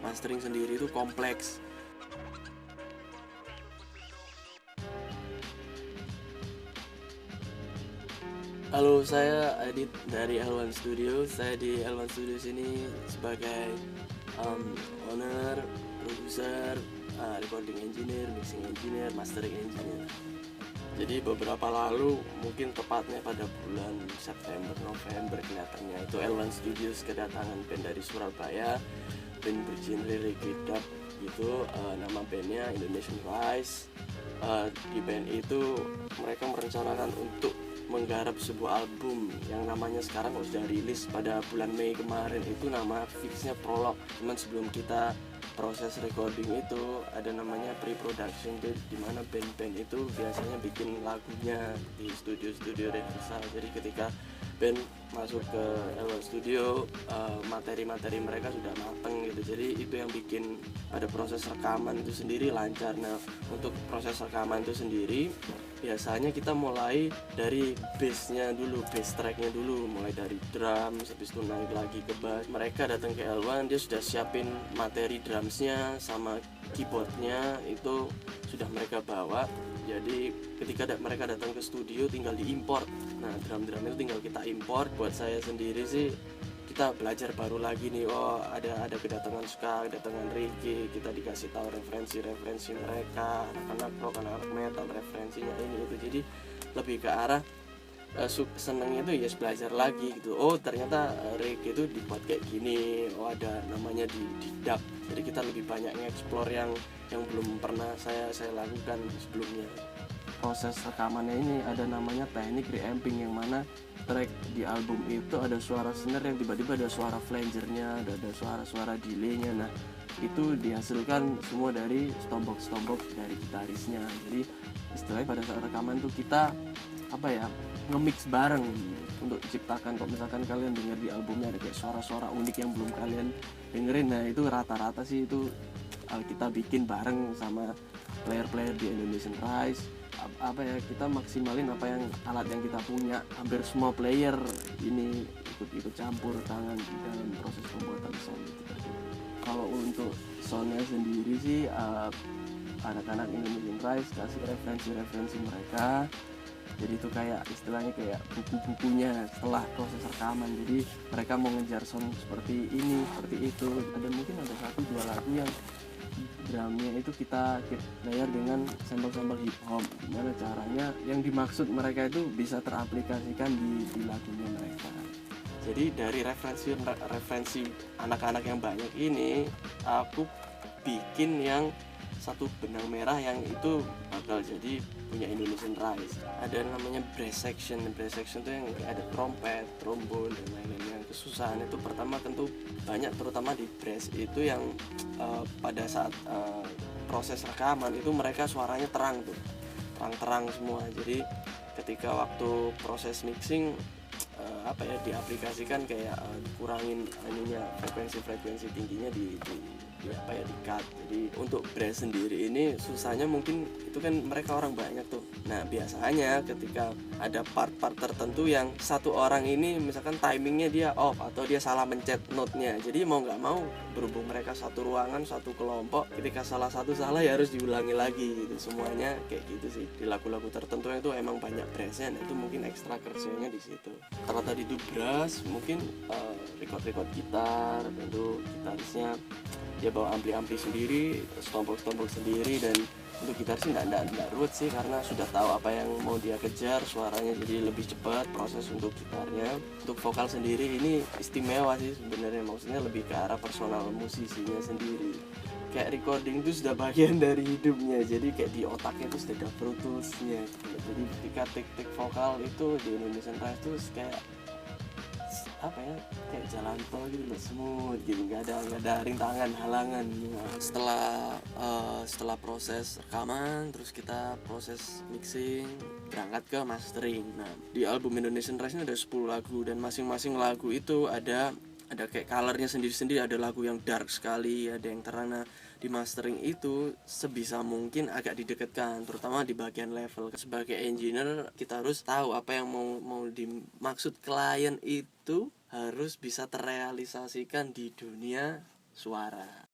mastering sendiri itu kompleks. Halo, saya Adit dari L1 Studio. Saya di L1 Studio sini sebagai owner, produser, recording engineer, mixing engineer, mastering engineer. Jadi beberapa lalu, mungkin tepatnya pada bulan September, November kelihatannya, itu L1 Studios kedatangan band dari Surabaya, band bergenre reggae dub gitu, nama bandnya Indonesian Rise. Di band itu mereka merencanakan untuk menggarap sebuah album yang namanya sekarang sudah rilis pada bulan Mei kemarin, itu nama fixnya Prologue. Cuman sebelum kita proses recording itu ada namanya pre-production, di mana band-band itu biasanya bikin lagunya di studio-studio rehearsal. Jadi ketika band masuk ke L1 Studio, materi-materi mereka sudah mateng gitu. Jadi itu yang bikin pada proses rekaman itu sendiri lancar. Nah, untuk proses rekaman itu sendiri biasanya kita mulai dari bassnya dulu, bass tracknya dulu, mulai dari drum, habis itu naik lagi ke bass. Mereka datang ke L1, dia sudah siapin materi drumsnya sama keyboardnya, itu sudah mereka bawa. Jadi ketika mereka datang ke studio tinggal diimport. Nah, drum-drum itu tinggal kita import. Buat saya sendiri sih, kita belajar baru lagi nih, oh ada kedatangan ska, kedatangan reggae, kita dikasih tahu referensi mereka, anak-anak rock, anak-anak metal, referensinya ini itu. Jadi lebih ke arah senengnya itu ya belajar lagi gitu. Oh ternyata reggae itu dibuat kayak gini, oh ada namanya di dub. Jadi kita lebih banyak nge-explore yang belum pernah saya lakukan sebelumnya. Proses rekamannya ini ada namanya teknik reamping, yang mana track di album itu ada suara snare yang tiba-tiba ada suara flangernya, ada suara delaynya. Nah itu dihasilkan semua dari stompok dari gitarisnya. Jadi istilahnya pada saat rekaman tuh kita nge-mix bareng untuk ciptakan. Kalau misalkan kalian dengar di albumnya ada kayak suara-suara unik yang belum kalian dengerin, nah itu rata-rata sih itu kita bikin bareng sama player-player di Indonesian Rise. Kita maksimalin alat yang kita punya. Hampir semua player ini ikut campur tangan di dalam proses pembuatan sound itu tadi. Kalau untuk soundnya sendiri sih anak-anak Indonesian Rise kasih referensi mereka. Jadi itu kayak istilahnya kayak buku-bukunya setelah proses rekaman. Jadi mereka mau ngejar sound seperti ini, seperti itu. Mungkin ada 1-2 lagu yang drumnya itu kita layer dengan sampel-sampel hip hop. Gimana caranya yang dimaksud mereka itu bisa teraplikasikan di lagunya mereka. Jadi dari referensi anak-anak yang banyak ini, aku bikin yang satu benang merah yang itu bakal jadi punya Indonesian Rise. Ada namanya brass section. Brass section itu yang ada trompet, trombon dan lain-lain. Yang kesusahan itu pertama tentu banyak, terutama di brass itu yang pada saat proses rekaman itu mereka suaranya terang semua. Jadi ketika waktu proses mixing diaplikasikan kayak dikurangin frekuensi tingginya di cut. Jadi untuk brass sendiri ini susahnya mungkin itu kan mereka orang banyak tuh. Nah biasanya ketika ada part-part tertentu yang satu orang ini misalkan timingnya dia off atau dia salah mencet note-nya, jadi mau nggak mau berhubung mereka satu ruangan, satu kelompok, ketika salah satu salah ya harus diulangi lagi gitu. Semuanya kayak gitu sih di lagu-lagu tertentu yang itu emang banyak brassnya. Nah itu mungkin ekstra kerjanya di situ. Kalau tadi itu brass, mungkin record gitar, tentu gitarisnya dia bawa ampli sendiri, stompok sendiri. Dan untuk gitar sih enggak ruwet sih, karena sudah tahu apa yang mau dia kejar, suaranya jadi lebih cepat proses untuk gitarnya. Untuk vokal sendiri ini istimewa sih sebenarnya, maksudnya lebih ke arah personal musisinya sendiri. Kayak recording itu sudah bagian dari hidupnya, jadi kayak di otaknya itu sudah ada Pro Tools-nya gitu. Jadi ketika tik vokal itu di Indonesian Rise itu kayak kayak jalan tol gitu loh, smooth gitu, nggak ada rintangan, halangan. Setelah proses rekaman, terus kita proses mixing, berangkat ke mastering. Nah di album Indonesian Rise ini ada 10 lagu, dan masing-masing lagu itu ada kayak colornya sendiri-sendiri. Ada lagu yang dark sekali, ada yang terang. Nah di mastering itu sebisa mungkin agak didekatkan, terutama di bagian level. Sebagai engineer kita harus tahu apa yang mau dimaksud klien itu harus bisa terrealisasikan di dunia suara.